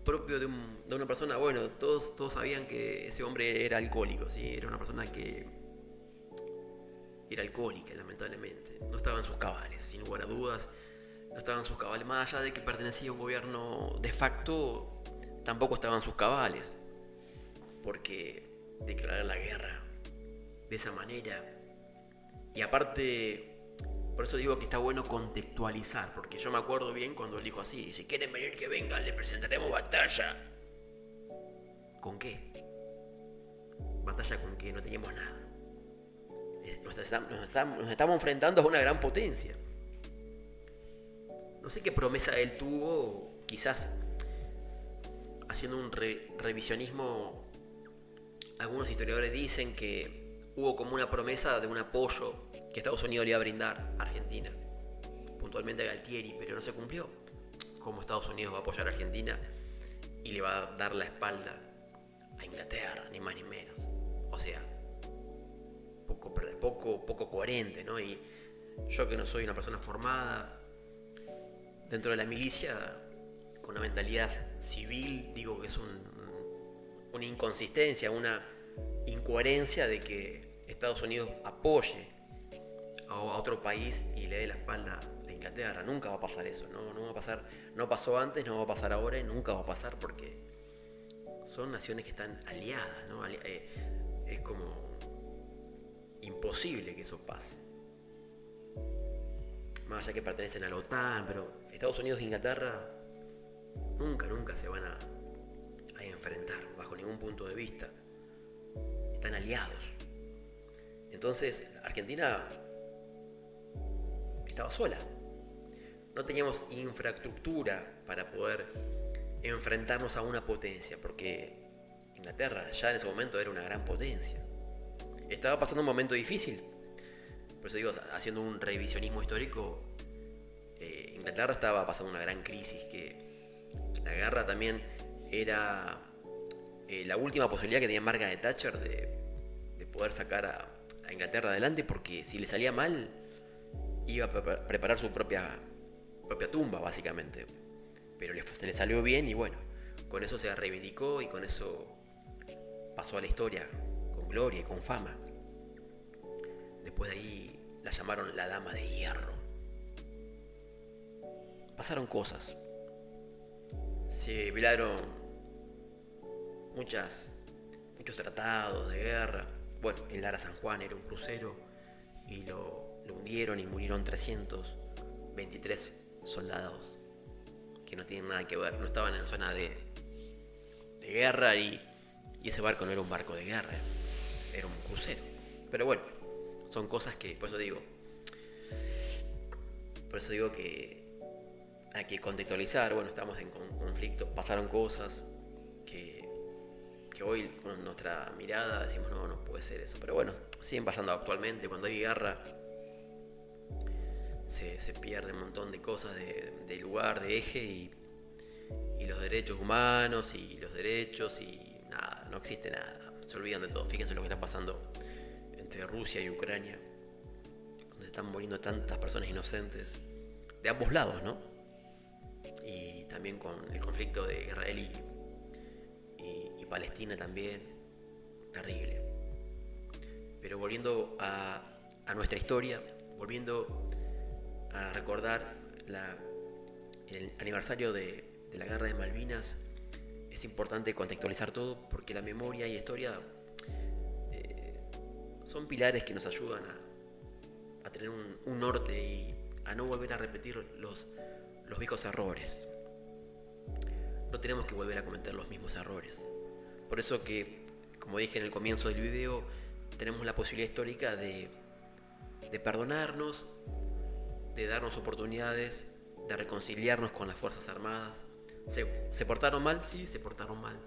propio de una persona. Bueno, todos sabían que ese hombre era alcohólico, ¿sí? Era una persona que era alcohólica, lamentablemente. No estaba en sus cabales, sin lugar a dudas. no estaban en sus cabales, más allá de que pertenecía a un gobierno de facto, tampoco estaban en sus cabales, porque declarar la guerra de esa manera, y aparte, por eso digo que está bueno contextualizar, porque yo me acuerdo bien cuando él dijo así: si quieren venir que vengan, le presentaremos batalla. ¿Con qué? ¿Batalla con qué? No teníamos nada. Nos estamos enfrentando a una gran potencia. No sé qué promesa él tuvo, quizás haciendo un revisionismo. Algunos historiadores dicen que hubo como una promesa de un apoyo que Estados Unidos le iba a brindar a Argentina, puntualmente a Galtieri, pero no se cumplió. ¿Cómo Estados Unidos va a apoyar a Argentina y le va a dar la espalda a Inglaterra, ni más ni menos? O sea, poco coherente, ¿no? Y yo, que no soy una persona formada dentro de la milicia, con una mentalidad civil, digo que es una inconsistencia, una incoherencia de que Estados Unidos apoye a otro país y le dé la espalda a Inglaterra. Nunca va a pasar eso, no va a pasar, no pasó antes, no va a pasar ahora y nunca va a pasar, porque son naciones que están aliadas, ¿no? Es como imposible que eso pase. Más allá que pertenecen a la OTAN, pero Estados Unidos e Inglaterra nunca se van a enfrentar bajo ningún punto de vista. Están aliados. Entonces Argentina estaba sola. No teníamos infraestructura para poder enfrentarnos a una potencia, porque Inglaterra ya en ese momento era una gran potencia. Estaba pasando un momento difícil. Por eso digo, haciendo un revisionismo histórico, Inglaterra estaba pasando una gran crisis, que la guerra también era la última posibilidad que tenía Margaret Thatcher de poder sacar a Inglaterra adelante, porque si le salía mal, iba a preparar su propia tumba, básicamente. Pero se le salió bien y bueno, con eso se reivindicó y con eso pasó a la historia con gloria y con fama. Después de ahí la llamaron la Dama de Hierro. Pasaron cosas. Se velaron muchos tratados de guerra. Bueno, el Lara San Juan era un crucero y lo hundieron y murieron 323 soldados que no tienen nada que ver, no estaban en zona de guerra, y ese barco no era un barco de guerra, era un crucero. Pero bueno, son cosas que, por eso digo que hay que contextualizar. Bueno, estamos en conflicto, pasaron cosas que hoy con nuestra mirada decimos no puede ser eso, pero bueno, siguen pasando actualmente. Cuando hay guerra se pierde un montón de cosas de lugar, de eje, y los derechos humanos y los derechos y nada, no existe nada, se olvidan de todo. Fíjense lo que está pasando entre Rusia y Ucrania, donde están muriendo tantas personas inocentes de ambos lados, ¿no? Y también con el conflicto de Israel y Palestina también, terrible. Pero volviendo a nuestra historia, volviendo a recordar el aniversario de la Guerra de Malvinas, es importante contextualizar todo, porque la memoria y historia son pilares que nos ayudan a tener un norte y a no volver a repetir los viejos errores. No tenemos que volver a cometer los mismos errores. Por eso que, como dije en el comienzo del video, tenemos la posibilidad histórica de perdonarnos, de darnos oportunidades, de reconciliarnos con las Fuerzas Armadas. ¿Se portaron mal? Sí, se portaron mal.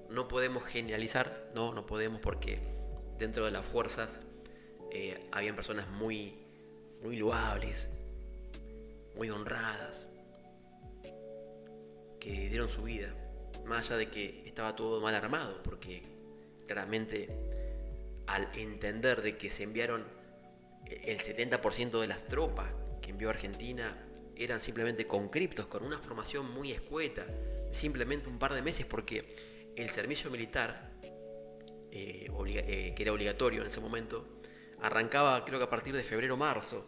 No podemos generalizar, no podemos, porque dentro de las fuerzas habían personas muy loables, muy honradas, que dieron su vida, más allá de que estaba todo mal armado, porque claramente al entender de que se enviaron el 70% de las tropas que envió Argentina eran simplemente conscriptos con una formación muy escueta, simplemente un par de meses, porque el servicio militar, que era obligatorio en ese momento, arrancaba creo que a partir de febrero o marzo,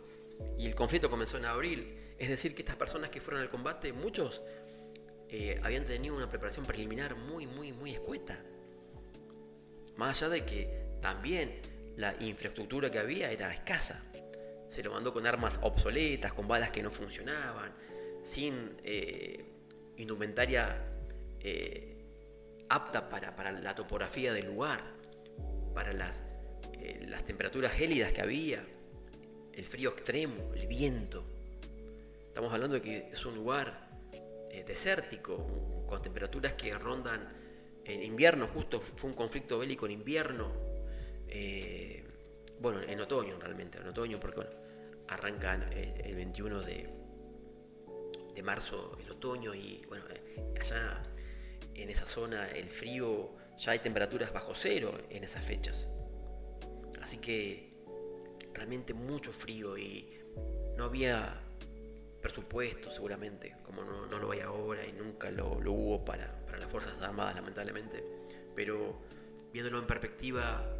y el conflicto comenzó en abril. Es decir, que estas personas que fueron al combate, muchos habían tenido una preparación preliminar muy, muy, muy escueta. Más allá de que también la infraestructura que había era escasa. Se lo mandó con armas obsoletas, con balas que no funcionaban, sin indumentaria apta para la topografía del lugar, para las temperaturas gélidas que había, el frío extremo, el viento. Estamos hablando de que es un lugar desértico, con temperaturas que rondan en invierno. Justo fue un conflicto bélico en invierno, bueno, en otoño realmente, en otoño, porque bueno, arrancan el 21 de marzo el otoño, y bueno, allá en esa zona el frío, ya hay temperaturas bajo cero en esas fechas. Así que realmente mucho frío, y no había presupuesto seguramente, como no lo hay ahora, y nunca lo hubo para las Fuerzas Armadas, lamentablemente. Pero viéndolo en perspectiva,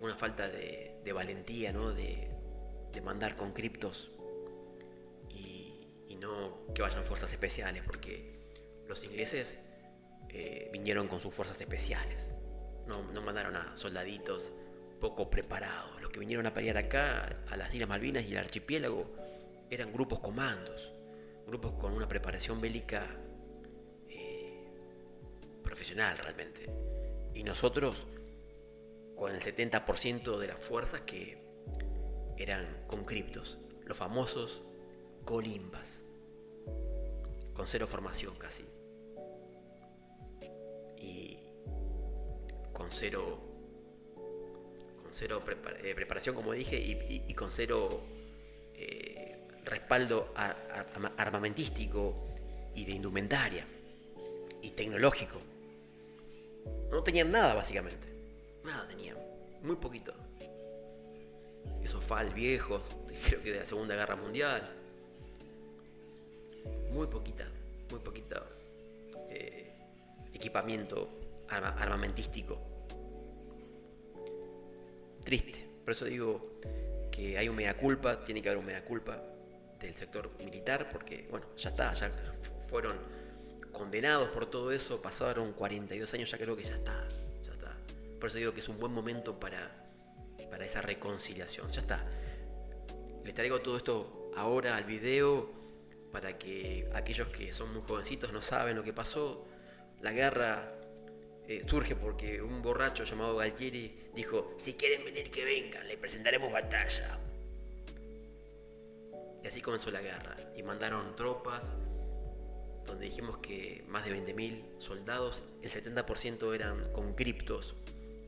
una falta de valentía, ¿no? de mandar con criptos y no que vayan fuerzas especiales, porque los ingleses vinieron con sus fuerzas especiales, no mandaron a soldaditos poco preparados. Los que vinieron a pelear acá, a las Islas Malvinas y al archipiélago, eran grupos comandos, grupos con una preparación bélica profesional realmente. Y nosotros con el 70% de las fuerzas que eran conscriptos, los famosos colimbas, con cero formación casi, y con cero preparación, como dije, y con cero respaldo armamentístico y de indumentaria y tecnológico. No tenían nada, básicamente. Nada tenían, muy poquito. Esos FAL viejos, creo que de la Segunda Guerra Mundial. Muy poquita equipamiento armamentístico. Triste. Por eso digo que hay un mea culpa, tiene que haber un mea culpa del sector militar, porque bueno, ya está, ya fueron condenados por todo eso, pasaron 42 años, ya creo que ya está. Por eso digo que es un buen momento para esa reconciliación. Ya está. Les traigo todo esto ahora al video para que aquellos que son muy jovencitos no saben lo que pasó. La guerra surge porque un borracho llamado Galtieri dijo: si quieren venir que vengan, les presentaremos batalla. Y así comenzó la guerra, y mandaron tropas, donde dijimos que más de 20.000 soldados, el 70% eran conscriptos,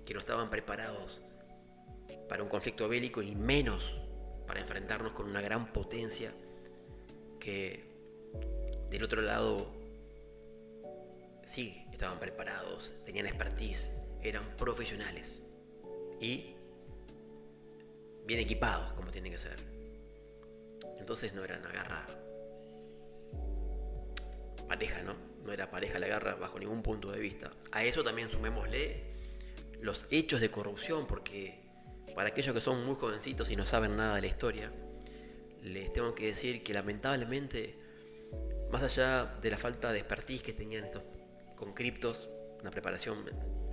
que no estaban preparados para un conflicto bélico, y menos para enfrentarnos con una gran potencia que del otro lado sí estaban preparados, tenían expertise, eran profesionales y bien equipados como tienen que ser. Entonces no era una guerra pareja, no era pareja la guerra bajo ningún punto de vista. A eso también sumémosle los hechos de corrupción, porque para aquellos que son muy jovencitos y no saben nada de la historia, les tengo que decir que lamentablemente, más allá de la falta de expertise que tenían estos conscriptos, una preparación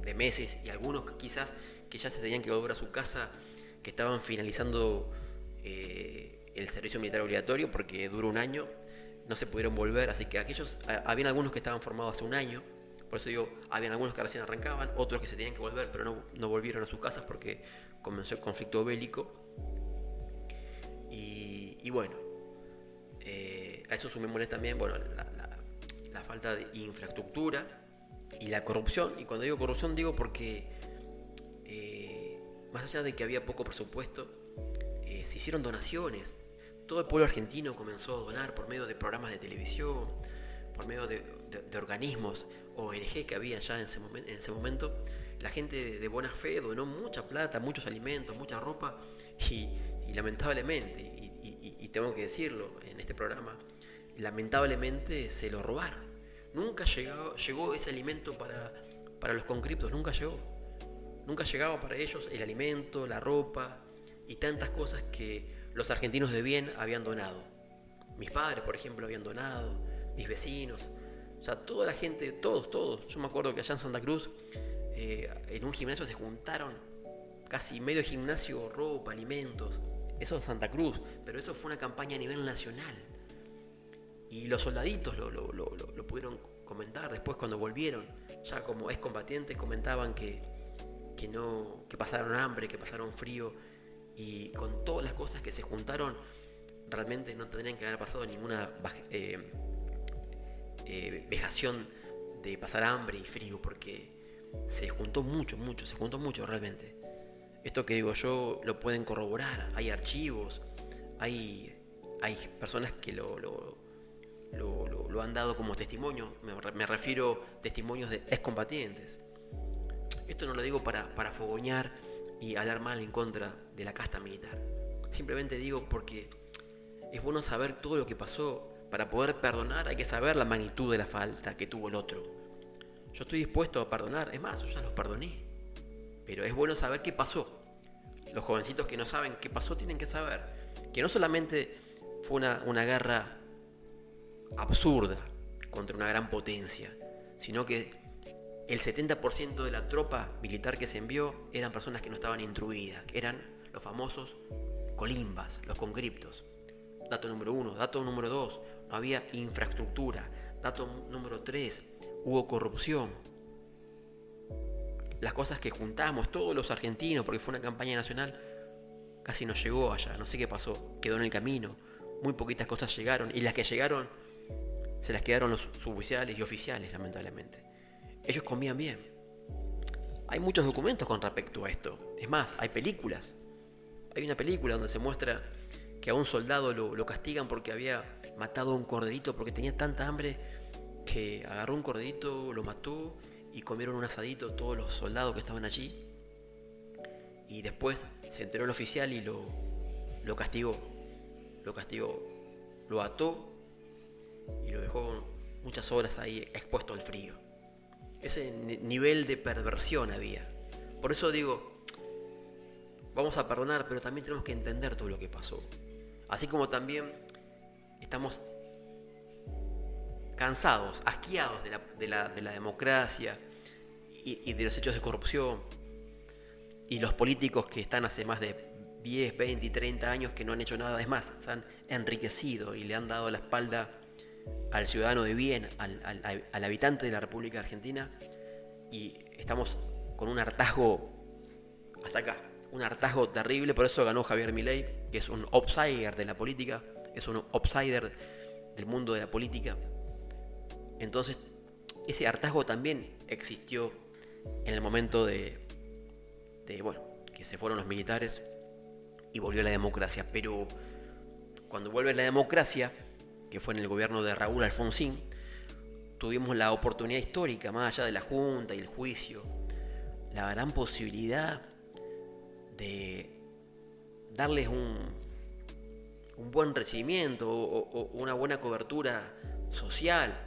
de meses, y algunos quizás que ya se tenían que volver a su casa, que estaban finalizando el servicio militar obligatorio porque duró un año, no se pudieron volver, así que habían algunos que estaban formados hace un año. Por eso digo, habían algunos que recién arrancaban, otros que se tenían que volver, pero no volvieron a sus casas porque comenzó el conflicto bélico. Y bueno, a eso sumémosle también, bueno, la falta de infraestructura y la corrupción. Y cuando digo corrupción digo porque más allá de que había poco presupuesto, se hicieron donaciones. Todo el pueblo argentino comenzó a donar por medio de programas de televisión, por medio de organismos, ONG que había ya en ese momento. La gente de buena fe donó mucha plata, muchos alimentos, mucha ropa, y lamentablemente, y tengo que decirlo en este programa, lamentablemente se lo robaron. Nunca llegó ese alimento para los conscriptos, nunca llegó. Nunca llegaba para ellos el alimento, la ropa y tantas cosas que los argentinos de bien habían donado. Mis padres, por ejemplo, habían donado, mis vecinos, o sea, toda la gente, todos. Yo me acuerdo que allá en Santa Cruz, en un gimnasio se juntaron casi medio gimnasio, ropa, alimentos. Eso en Santa Cruz, pero eso fue una campaña a nivel nacional. Y los soldaditos lo pudieron comentar después cuando volvieron, ya como excombatientes, comentaban que pasaron hambre, que pasaron frío, y con todas las cosas que se juntaron, realmente no tendrían que haber pasado ninguna vejación de pasar hambre y frío, porque se juntó mucho realmente. Esto que digo yo lo pueden corroborar, hay archivos, hay personas que lo han dado como testimonio, me refiero a testimonios de excombatientes. Esto no lo digo para fogonear y hablar mal en contra de la casta militar. Simplemente digo porque es bueno saber todo lo que pasó. Para poder perdonar hay que saber la magnitud de la falta que tuvo el otro. Yo estoy dispuesto a perdonar, es más, yo ya los perdoné. Pero es bueno saber qué pasó. Los jovencitos que no saben qué pasó tienen que saber que no solamente fue una guerra absurda contra una gran potencia, sino que el 70% de la tropa militar que se envió eran personas que no estaban instruidas, que eran los famosos colimbas, los conscriptos. Dato número 1. Dato número 2, no había infraestructura. Dato número 3, hubo corrupción. Las cosas que juntamos todos los argentinos, porque fue una campaña nacional, casi no llegó allá, no sé qué pasó, quedó en el camino. Muy poquitas cosas llegaron, y las que llegaron se las quedaron los suboficiales y oficiales, lamentablemente. Ellos comían bien. Hay muchos documentos con respecto a esto. Es más, hay películas. Hay una película donde se muestra que a un soldado lo castigan porque había matado a un corderito, porque tenía tanta hambre que agarró un corderito, lo mató y comieron un asadito todos los soldados que estaban allí. Y después se enteró el oficial y lo castigó. Lo ató y lo dejó muchas horas ahí expuesto al frío. Ese nivel de perversión había. Por eso digo, vamos a perdonar, pero también tenemos que entender todo lo que pasó. Así como también estamos cansados, asqueados de la democracia y de los hechos de corrupción. Y los políticos que están hace más de 10, 20 y 30 años que no han hecho nada. Es más, se han enriquecido y le han dado la espalda al ciudadano de bien, al habitante de la República Argentina, y estamos con un hartazgo hasta acá, un hartazgo terrible. Por eso ganó Javier Milei, que es un outsider de la política, es un outsider del mundo de la política. Entonces, ese hartazgo también existió en el momento de que se fueron los militares y volvió la democracia. Pero cuando vuelve la democracia, que fue en el gobierno de Raúl Alfonsín, tuvimos la oportunidad histórica, más allá de la Junta y el juicio, la gran posibilidad de darles un buen recibimiento o una buena cobertura social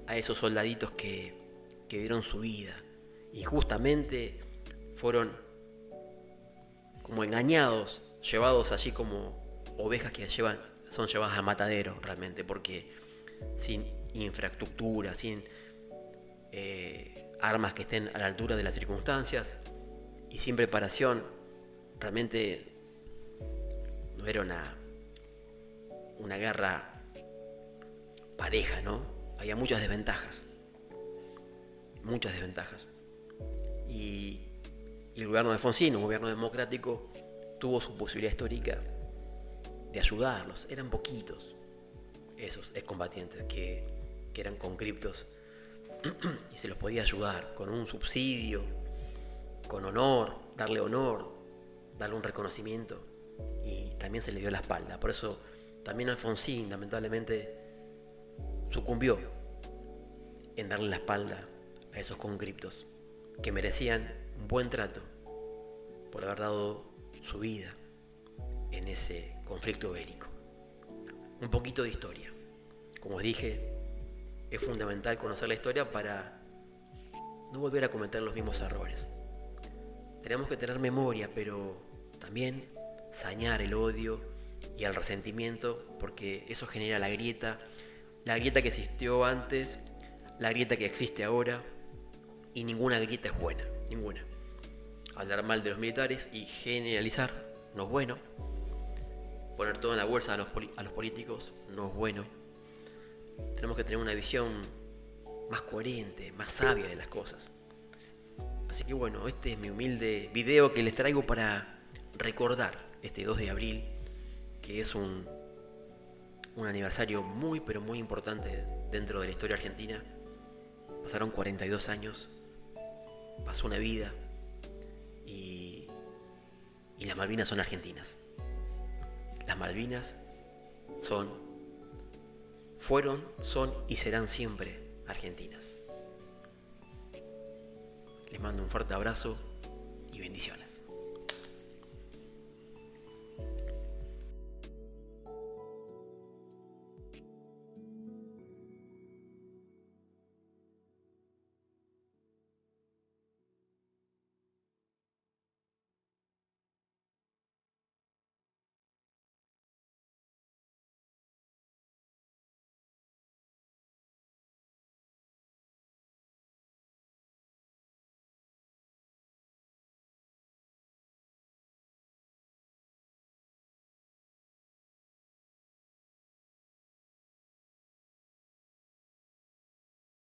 a esos soldaditos que dieron su vida. Y justamente fueron como engañados, llevados allí como ovejas que son llevadas al matadero realmente, porque sin infraestructura, sin armas que estén a la altura de las circunstancias y sin preparación, realmente no era una guerra pareja, ¿no? Había muchas desventajas. Y el gobierno de Alfonsín, un gobierno democrático, tuvo su posibilidad histórica de ayudarlos. Eran poquitos esos excombatientes que eran conscriptos y se los podía ayudar con un subsidio, con honor, darle un reconocimiento, y también se le dio la espalda. Por eso también Alfonsín lamentablemente sucumbió en darle la espalda a esos conscriptos que merecían un buen trato por haber dado su vida en ese conflicto bélico. Un poquito de historia. Como os dije, es fundamental conocer la historia para no volver a cometer los mismos errores. Tenemos que tener memoria, pero también sanear el odio y al resentimiento, porque eso genera la grieta que existió antes, la grieta que existe ahora, y ninguna grieta es buena, ninguna. Hablar mal de los militares y generalizar no es bueno. Poner todo en la bolsa a los políticos no es bueno. Tenemos que tener una visión más coherente, más sabia de las cosas. Así que bueno, este es mi humilde video que les traigo para recordar este 2 de abril, que es un aniversario muy pero muy importante dentro de la historia argentina. Pasaron 42 años, pasó una vida y las Malvinas son argentinas. Las Malvinas fueron, son y serán siempre argentinas. Les mando un fuerte abrazo y bendiciones.